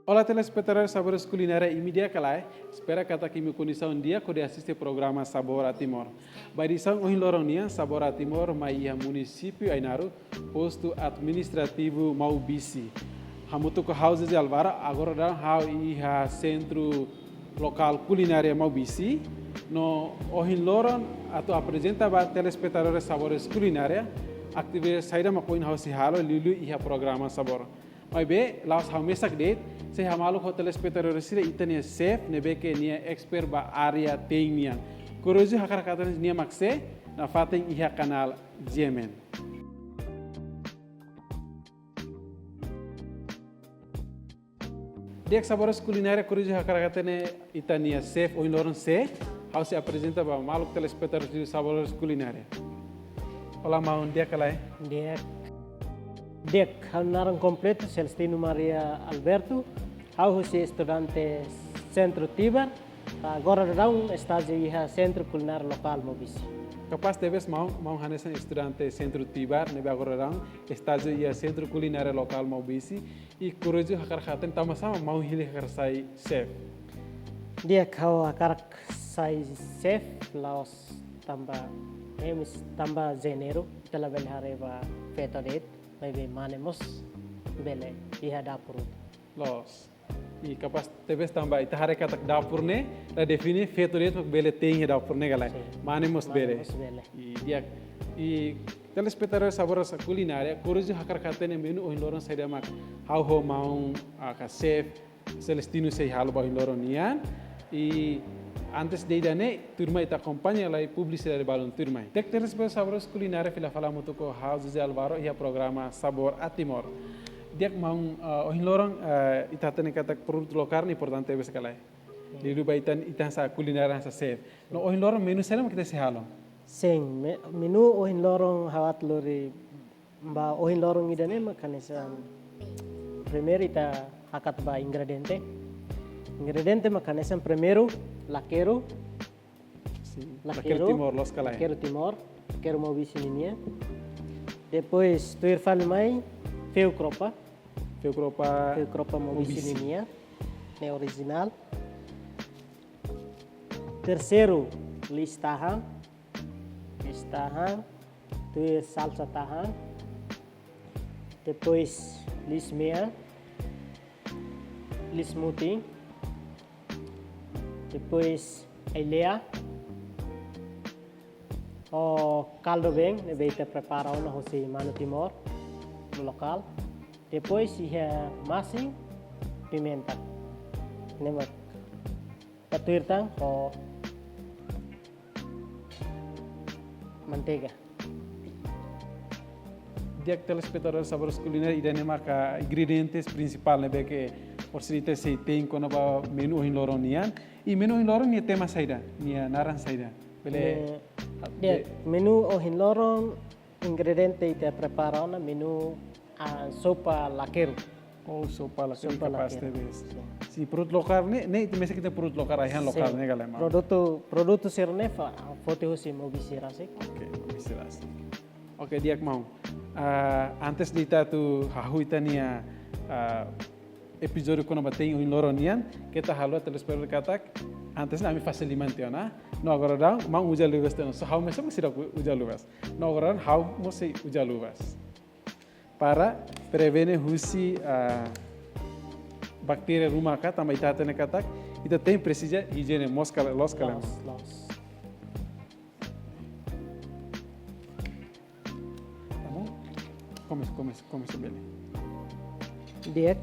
Olá, telespectadores Sabores Culinária e Mídia Calai. Espera que está aqui me condição um dia que assistir o programa Sabor a Timor. By edição hoje loronia Sabor a Timor, mas município Ainaru, posto administrativo Maubisi. Hamutu ko houses de Alvara, agora dá hau centro local culinária Maubisi. No hoje loron atau apresenta para telespectadores Sabores Culinária, atividade saída macoin house halo lilu iha programa Sabor. Mas bem, lá os mesak date, saya malu hotel telespectadores sila itania chef, nebe que nia expert ba area teknia. Kuruju hakar katan nia makse, na fatin iha kanal Jemen. Dia Sabores Culinária kuruju hakar katan itania chef, oin loron se, house apresenta ba malu telespectadores de Sabores Culinária. Olá, maun dia kalai. Dek, narang completo, Celestino Maria Alberto, hau si estudante Centro Tibar, agora daun estágio iha Centro Culinário Local Maubisi. Capaz de vez mau hanesan estudante Centro Tibar, nebe agora daun estágio iha Centro Culinário Local Maubisi, e kuruju hakar khaten tama sama mau hili hakar sai chef. Dek hau hakar sai chef laos tamba janeiro, telah belhareva fetodet. Maybe manemos bele iha dapur. Los. E capaz talvez também ita hari katak dapur ne, la defini feito reto bele tem dapur ne galai. Manemos bele. E dia telespectadores Sabores Culinária, kuruju hakar katene menu o loron saida mak how ho maun ka chef Celestino sei halo ba loron nian e antes de idane turma ita acompanha lá e publicidade balon turma. Tek telespectadores Sabores Culinária fila fala muito com House de Alvaro e a programa Sabor a Timor. Dia maun ohin lorong ita tene kata produto lokal ni importante bes kalai. Di luba itan sa kulinária sa chef. No ohin lorong menu selam kita se halo. Sing menu ohin lorong hawat lori ba ohin lorong idane makanisa. Primeiro ita hakat ba ingrediente. Ingrediente makanisa primeiro laqueiro, laqueiro Timor, los calai. Laqueiro Timor, laqueiro Maubisi ninia. Depois tu irfal mai feu cropa Maubisi ninia, ne original. Terceiro lis tahan, tu salsa tahan. Depois lis mea, lis muting. Depois ilha, o caldo bem, nebeita prepara na hosi Mano Timor, no local. Depois ia masing, pimenta, nemat patuirtang o manteiga. Dia telespectadores Sabores Culinária idane maka ingredientes principal nebe que porcita se tem quando ba menu ohin loron nian. E menu ohin loron ni tema saida, ni naran saida. Bele dia menu ohin loron ingrediente ite prepara na menu sopa laqueiro. Oh, sopa laqueiro capaz de vez. Si produto lokal ne itu mesti kita produto lokal ayan lokal ne galai ma. Produto sirne foto hosi Maubisi rasik. Okay, Maubisi rasik. Okay, dia mau. Antes de ita tu hahu ita nia episódio quando batei em Loronian, que tá halua telespectador katak, antes nami facilmente na, no agora dá, mau uja luvas teno, so how mesmo sira uja luvas, no agora how mose uja luvas, para prevenir husi bactéria rumah ka, também tá tendo katak, ita tem precisa higiene mosca los kalem. Tá bom? Come bem. Dia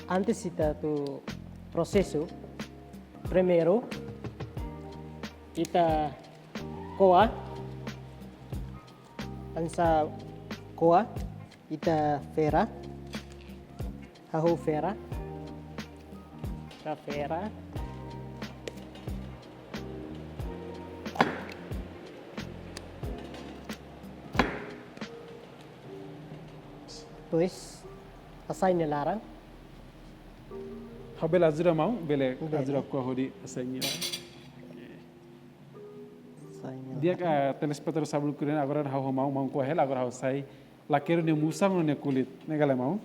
antes ita tu processo, primeiro ita coa, ansa coa, ita fera, hahu fera, Depois asai nelarang. Habel azura mau, bele azura ko hodi asai Dia ka telespectador Sabul Culinária agora hau mau ko hel agora hau sai laqueiro ne musang ne kulit ne gale mau.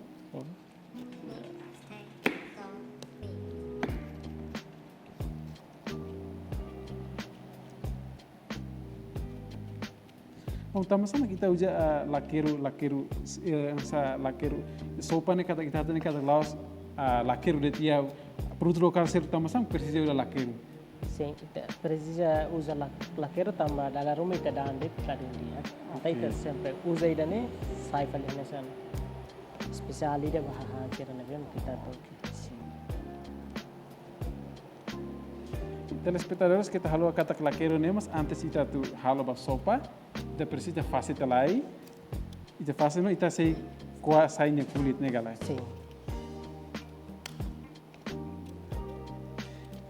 Tama sama kita uja lakeru sa lakeru sopa ne kata kita kata laos lakeru de tia produto lokal ser tama sama precisa uja lakeru. Sim, ita precisa usa laqueiro tamba dalla Roma ita dande para dia. Ita ita sempre usa idane sai falene san speciali de baha kira na vem kita to. Telespectadores kita halo kata lakeru ne mas antes ita tu halo ba sopa ita precisa fase talai ita fase no ita sei kuah sainya kulit ne galai. Sim.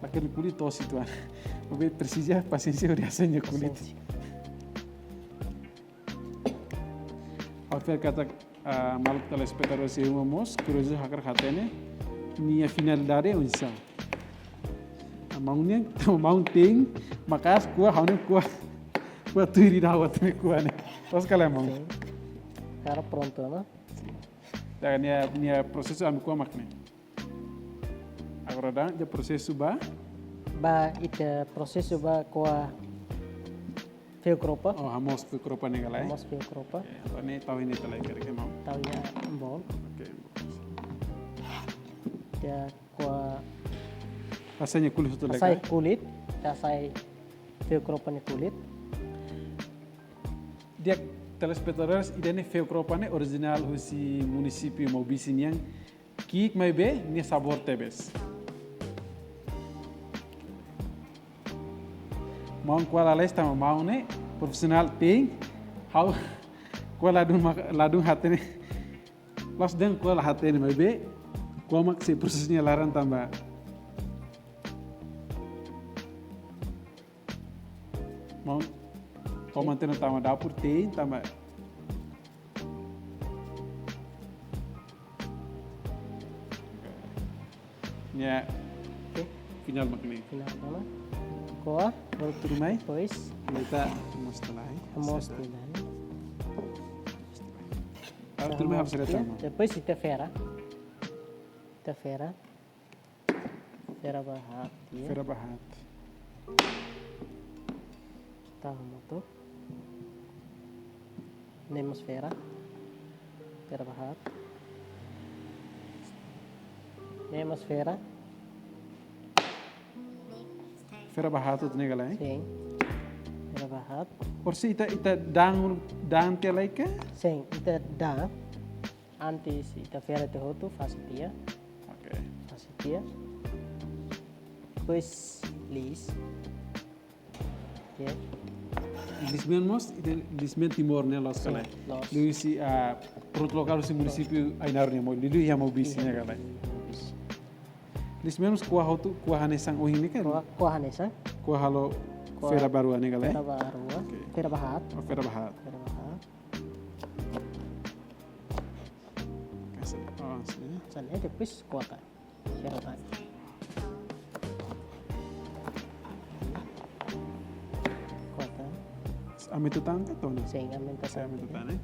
Lakeru kulit tosi tuan. Tapi precisa paciência udah sainya kulit. Sim. Afer kata malu telespectadores e mos curioso hakar hatene nia finalidade unsa. Maunya mounting makas kuah haune kuah tuiri rawat ne kuah ne. Os kala mau. Sim. Cara pronto, né? Dan nia prosesu am kuah makne. Agora dan de prosesu ba Ba ita proseso ba koa feo kropa. oh hamos pe kropa ne galai. Mas feo kropa. Ane tahu ini talai kare ke mau. Tau ya bol. Oke. Dia koa Rasanya kulit itu asai legal. kulit, asai feo kropa ni kulit. Dia telespectadores idane feu kropane original husi município Mobisinian kik mai be ni sabor tebes. Mau kuala lesta mau ne profesional ting how kuala ladung hatene los den kuala hatene mai be kuamak si prosesnya laran tambah mau komantenan tambah dapur ting tambah nya Oke, final makni final mana? Koa, baru turun mai depois kita setelah amos tulan. baru turun mai harus ada sama Depois ita fera. Ita fera. Fera bahat ya. Vera bahat Tahu moto. Nemos fera. Fera bahat. Nemos fera. Vera bahat itu negala Sim. Fera bahat. Porsi ita dang te laika Sim, ita da. Antes ita fera te hotu fasitia. oke Fasitia. Depois lis. Ya. Lisbon mos Lisbon Timor ne los kala los. lu si produto lokal si município Ainar ne mo lidu ya mo bisi ne kala Lisbon mos kuah hotu kuah hanesang ohin ne kan Koa hanesa. kuah halo Kuah- Vera baru ne kala Fera baru. Oke. Fera bahat. Vera bahat Fera bahat. kasih oh sini San depois kuota. Fera bahat. Kuota. ame tu tangka to ne Sim, aumenta saya ame tu tane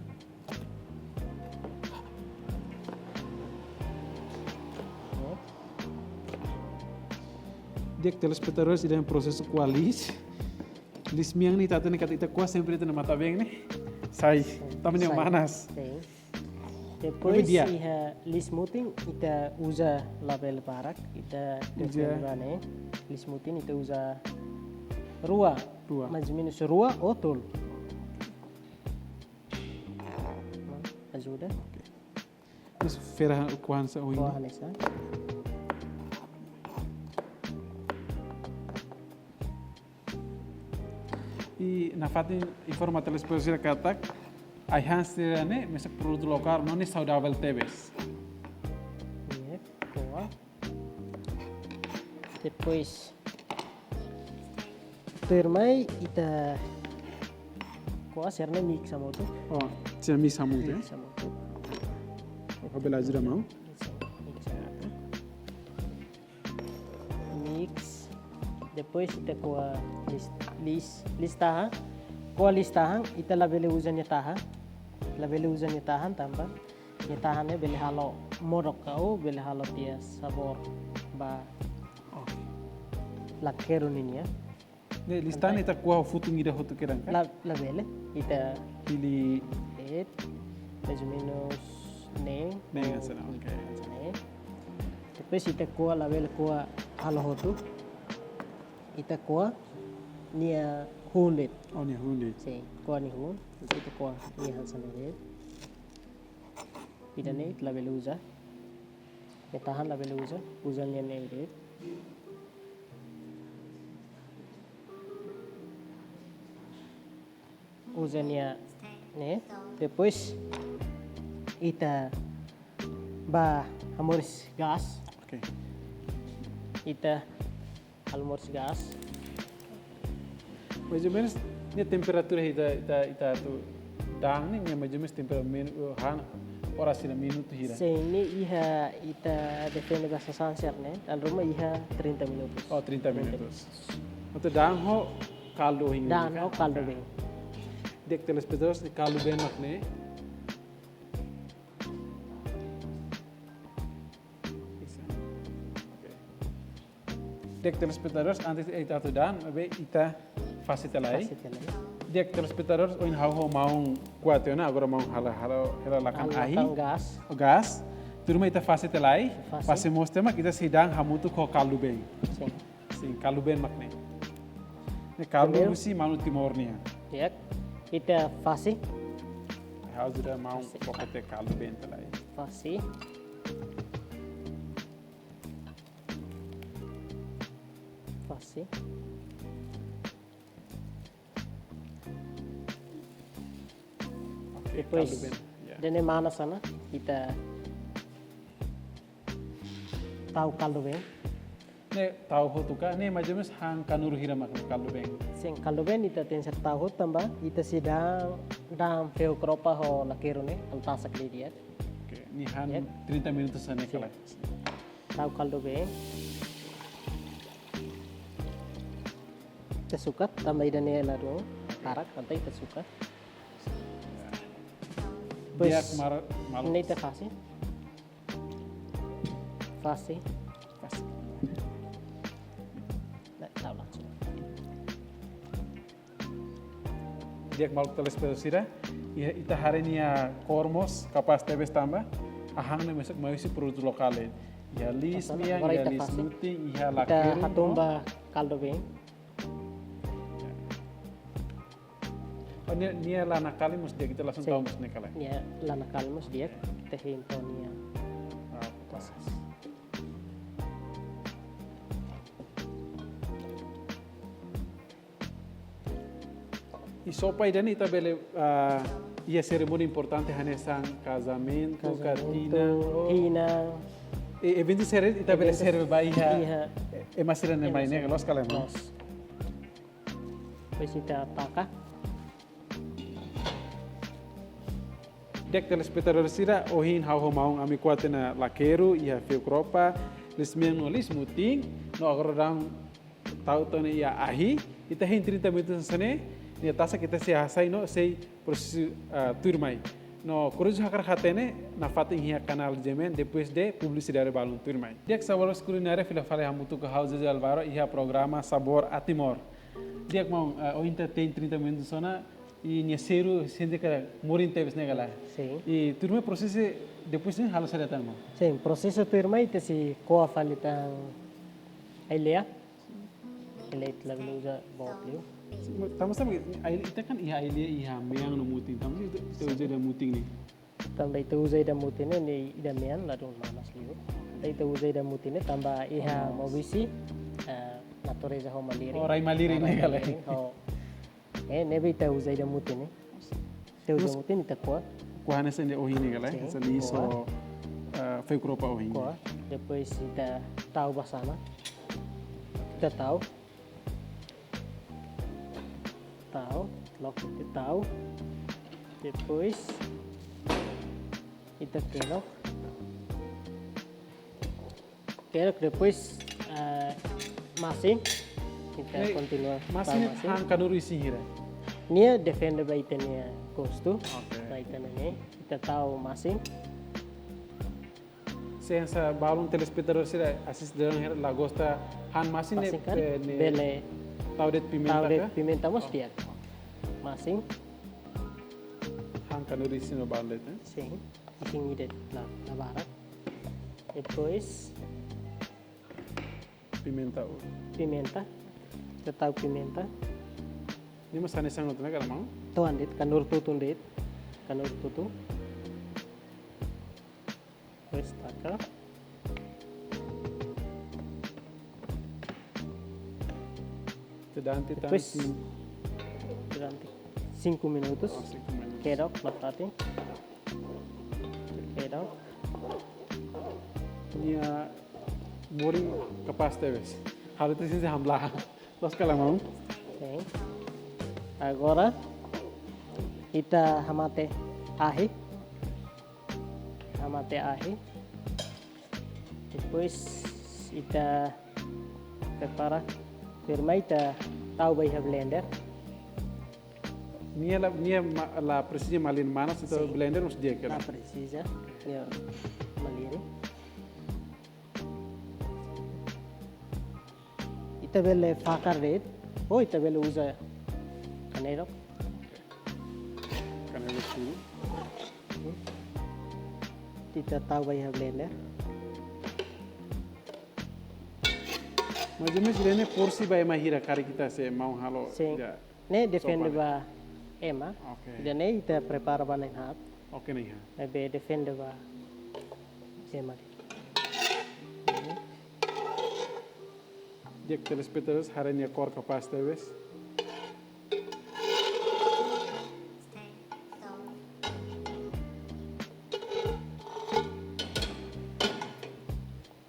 dia telespectadores idem processo kualis lismiang ni tatene kata ita kuah sempre tena mata beng ne sai tamanya manas Sim. Depois dia. iha lismutin ita usa label barak, ita Usa. defendane. Lismutin ita usa rua. Rua. Mais ou menos rua ou tol. Ajuda. terus Vera kuahan sa ohin Kuah hanesa. e na fatin informa telespectadores katak ai hansirane mesak produto lokal non é saudável tebes Iya, kuah. Depois permai ita kuah serna mix sama tu. oh tia mis hamu te Sama tu. o bela ajuda mau Mix. Depois ita kuah listahan. Kuah listahan ita labele usan tahan. Labele usan tahan tambah. Tahannya bele halo morok kau bele halo dia sabor ba oh lakeru ini ya. ne listan ita kuah futung ida hotu kiran kan Labele ita pilih it, mais ou menos nem. dengan sana. Oke. Né? Depois ita koa label koa halohotu. Ita koa nia hundet. Oh nih hundi. Sim, koa ni hun. Ita koa nia hansan red. Ida ne it label usa. Tahan label usa. Usa nia ne red. Usa nia né? Depois ita ba amores gas. Oke. Ita almoço gas. Mais ou menos nih temperatura ita tu dang nih mais ou menos temperatura han ora sina minuto hira. Sini iha ita defende basa sunset né? Al rumah iha 30 minutos. Oh 30 minutos. Untuk dang ho caldo hinga. Dan au caldo bem. Dek telespectadores de caldo bem nih. Dek telespectadores antes ita tu dan abe ita fasitelai. Dek telespectadores oin hau mau kuationa agora mau hala lakan ahi. Gas. O gas. Turma ita fasitelai. Fase. Fase mostema kita sidang hamutu ko caldo bem. Sim. Sim, caldo bem makne. Ne caldo Primeiro. musi manu timornia. Ya. Ita fase. Hau sudah mau pokoknya caldo bem telai. Fase. Fase. Oke, Depois, caldo bem. Ya. dene mana sana kita tahu caldo bem. Ne tahu ho tuka ne majemes hang kanur hira makne caldo bem. Sing caldo bem ita ten ser tahu tambah ita sidang dam feu kropa ho lakero ne altasak dia. Oke, ni han Ya. 30 minutos sana Sim. kalai. Tahu caldo bem. Kita suka tambah idane lalu karak atau kita suka. Dia Pois, malu. Ini ita fase. Fase. Pas. Nggak tahu langsung. Dia malu telespectadores sira. Ya ita hari ni ya kormos kapas tebes tambah. Ahang ne mesek mau isi produk lokal. Ya lis Pasal, mia, agora ya ita lis fase. muting, ya Kita lakeru. hatumba caldo bem. Oh, ni lana kali mus dia kita langsung Sim. tahu mus ne kalai. Ya lana kalmos dia tehintonia. Ah, pas. E sopa idani ita bele ia cerimônia importante hanesan casamento, katina. Hina. Evento seri ita bele Evento- serve ba iha. Iha. Masira ne mai ne los kala mo. Nos. Pois kita taka. Dek telespectador sira ohin hau ho maung ami kuatena lakeru ia feu kropa lismen no lis muting no agrodang tau tone ia ahi ita hin 30 minutos sane ni tasa kita se hasai no sei proses turmai no cruz hakar hatene na fatin hia canal jemen depois de publicidade balun turmai dek sabores culinária fila fala hamutu ka hausa de alvaro ia programa sabor atimor dek mau ohin tem 30 minutos sona e nheseiro sente que morin teves negala Sim. e turma processo depois nem halos ada tamo Sim, proseso tu irmã ite si koa falitan ailea. Ailea itla biluza botlio. tamo sabe aí ita kan ia ia meang no muting tamo itu uja da muting ni Tambah itu uzai da mutine ni idamian ladung manas liu. Itu uzai da mutine tambah iha mobisi natureza ho maliri. orai maliri negala Ho. Nebe ita uzai da mutine. Te uzai mutine ita koa. kuhana sende ohi negala Sim, sa liso foi kropa ohi Koa. Depois ita tahu basana. Kita tahu. Tahu. Logo kita tahu. Depois ita kelok. Kelok depois masing kita continua masih hang kanuru isi hira Nia defende baitania gosto. okay Baitania ni kita tahu masing. sensa balun telespectador sira assist dalam hira lagosta han masih ne Masing kan ne bele taudet pimenta tahu de ka pimenta mos dia. Masing. hang canurisi no ballet, né? Sim, assim ide na vara. Depois Pimenta o. pimenta, kita tahu pimenta. Ini mas sanes sangat né, kalau mau? Tuan dit, kanur tutu dit, kanur tutu. Terus taka. Sedang titan. Depois durante 5 minutos. Oh, 5 minutos. Kedok latati. Kedok. Ini boring kepas teves. Hal itu sih hamlah. Terus kalau mau? Sim. Agora kita hamate ahi. Hamate ahi. Depois kita prepara firma kita tahu bayi blender. Ini la presija malin mana itu Sim. blender harus dia Na kan? precisa. Ya maliri. Ita bele fakar red. Oh ita bele usa kanero. Karena itu. Kita tahu bayi blender. Mas jenis ini porsi bayi mahira kari kita se mau halo. Sim. Ya. Ne defende Sopa. ba ema. Oke. Dan ne ita prepara ba nen hat. Oke nih ya. Ebe defende ba ema. Jek telespectadores haren ya kor kepas teves.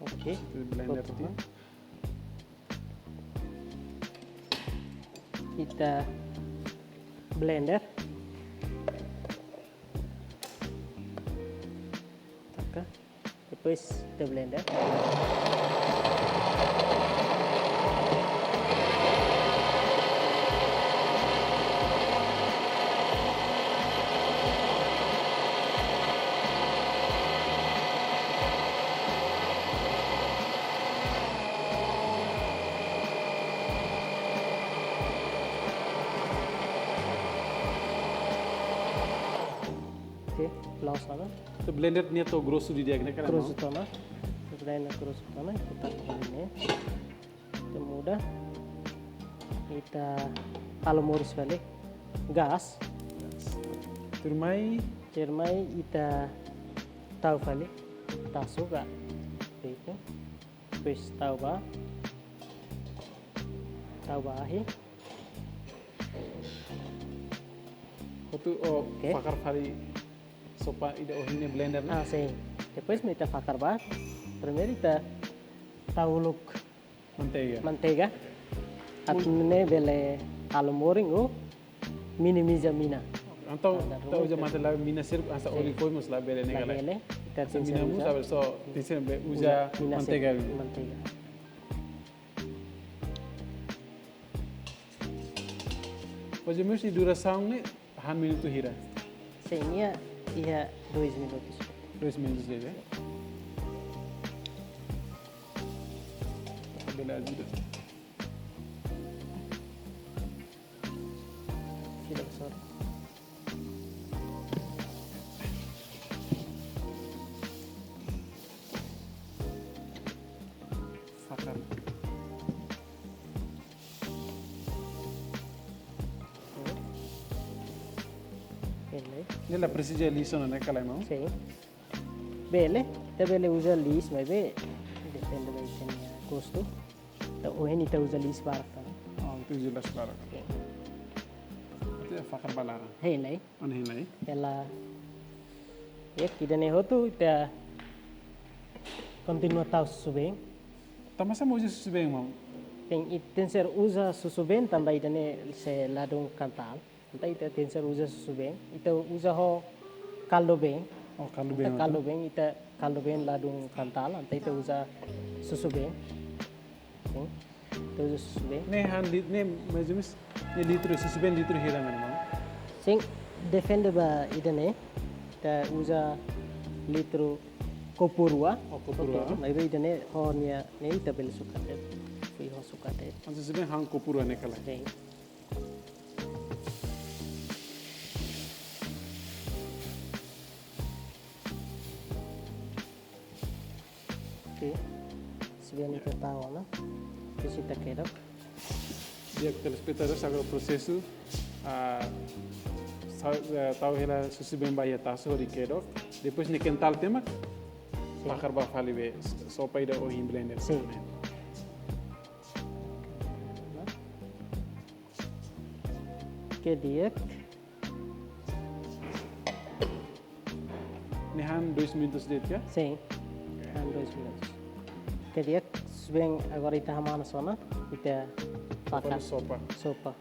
Oke. Itu blender Betul. dia. Kita blender. Taka. Depois kita blender. Oke, langsung Itu blender nih tuh grosso di dia kan? Cruz utama. Blender cruz utama kita taruh ini. Itu mudah. Kita kalau murus balik gas. Turmai Cermai kita tahu balik. Tak suka. Itu. Terus tahu ba. Tahu ba ahi. itu oh Oke. fakar hari sopa ida oh ini blender Ah, sim. Depois kita fakar ba. Primeiro kita tahu look mantega. manteiga. At ne bele kalau moring o minimiza mina. Então, então usa mantela mina sirp asa oli foi mus la bele negala. Bele kita Sa mina mus sabe so dicen be usa mantega. Manteiga. Hoje mus di duração ne han minuto hira. Sim, ia 2 minutos. 2 minutos dele. Bele ajuda. Tidak besar. Fakar. Bele. Ini la precisa liso na kala mau. Sim. Bele, te bele usa lis, mas be depende da itenia gosto. Da o heni te usa lis barata. Oh, itu jelas claro. Itu fakar balara. Hey lai, On hinai. ela kidane hotu ita continua tau subeng. Tamasa mau usa subeng mau. Tem ser usa susubem também dane se ladung cantal. Então ita tem ser usa susubem. Ita usa ho caldo bem. Oh, kalau Ita bem. caldo bem, ita caldo bem ladung cantal. Então ita usa susubem. Sim. Ita usa susubem. Ne han ne mais ou menos ne litro subeng litro hira man mau. Sim, defende ba idane. Ita usa litro kopurua. Oh, kopurua. Mas idane ho nia ne ita bel sukate. Fui ho sukate. Antes subeng hang kopuru ne kala. Sim. Oke. Sebenarnya kita tahu, no? Depois kita kedok. Dia telespectadores agora o processo tahu hela susi bemba ya taso di kedok. Depois ni kental tema pakar ba fali be sopa ida o blender. Sim. Oke, dia. Ni han 2 minutos det ya. Sim. Dan 2 minutos. Oke, dia. Sebelum agora kita hamana sona, kita Para pakai sopa. sopa.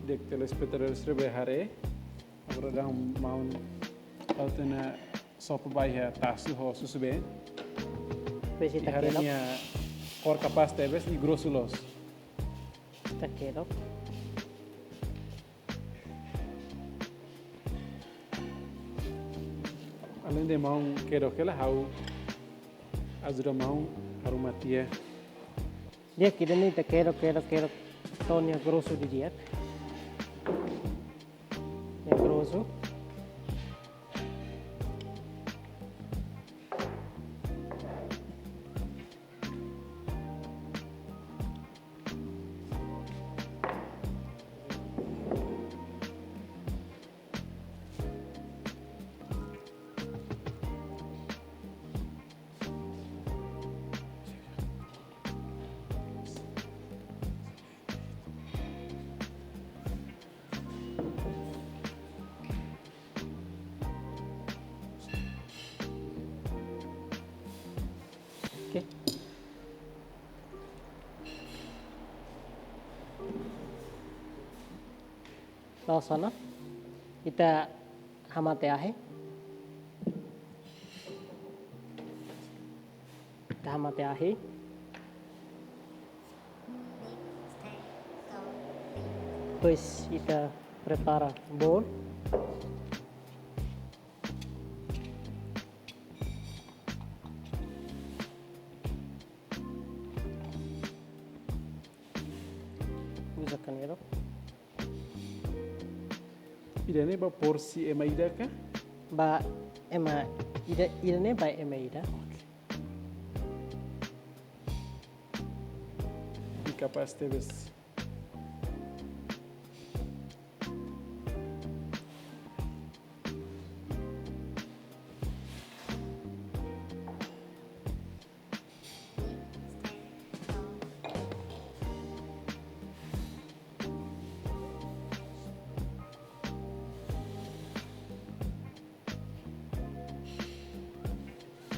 Dek telespectadores rebehare agora dá mau altena sopa ba ya taso ho susu be. Depois E kita hare kedok. nia cor capaz teves e grosso los. Kita kedok. Além de mau quero que ela hau ajuda mau aromatia. Dia kita ni kita kedok. Tonya grosso di dia. Ya grosso. Oke. Lalu sana kita hamate ahe. Kita hamate ahe. Depois kita prepara bowl. Usahakan ya, dok. Ida ne ba porsi e maida ka? Ba ema ida ne ba ema ida. E capaz teves.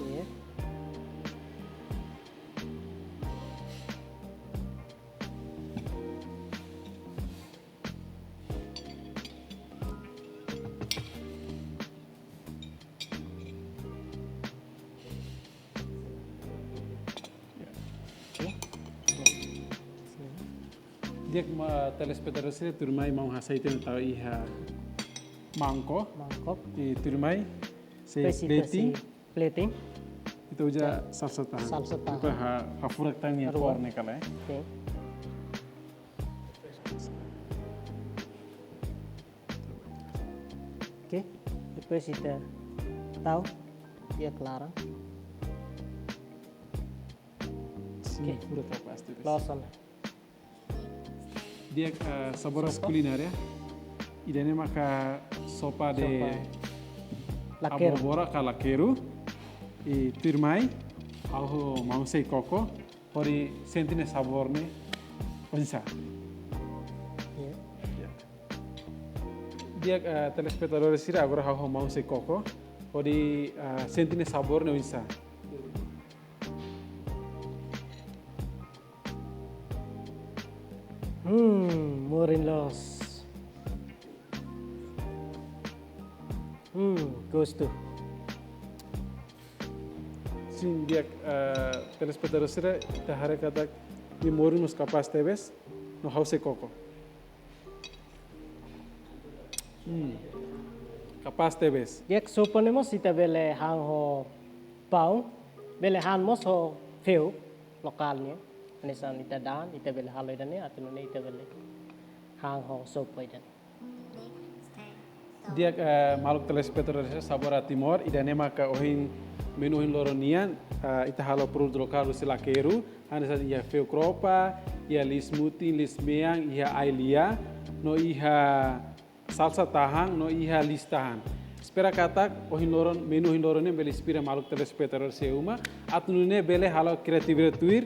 Ya. Oke. Dia ma telespectadores ne turmai mau hasai ten tau iha mangko Mangkok. e turmai se Depois kita plating si plating. itu uja salsa tahan. Salsa tahan. Itu ha furak tang ni Aruah. kor ne kala. Oke. Oke. Depois kita tahu dia kelarang. Sim, furak capaz teves. Lalu sana. Dia saboras culinaria. Ida ne maka sopa de Laker. abobora kalakeru e turmai au mau sei coco pori sentine sabor ne onsa. Ya. Dia telespectadores sira agora au mau sei coco pori sentine sabor ne onsa. Morin los. Gosto. Sim, dia telespectadores sira ta hare kata mi morinus capaz teves no au sei coco. Capaz teves. Dia suponemos kita bele hang ho pau, bele han mos ho feu lokalnya. Anesan ita dan ita bele halo idane atau nune ita bele hang ho sopo idane. Dia maluk telespectadores Sabora Timor idanema ka ohin menu ohin loronian ita halo produto lokal silakeru anesa ia feu kropa ia lismuti lismeang ia ailia no iha salsa tahang no iha listahan. Espera katak ohin loron menu ohin loronian bele inspira maluk telespectadores seuma atnune bele halo kreativitas tuir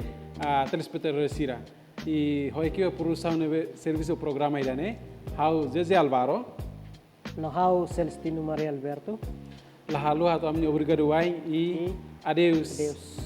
telespectadores sira. E hoi que produção neve serviço programa idane how Zezé Alvaro No how Celestino Maria Alberto. la halo atau amni obrigado wai e adeus. Deus.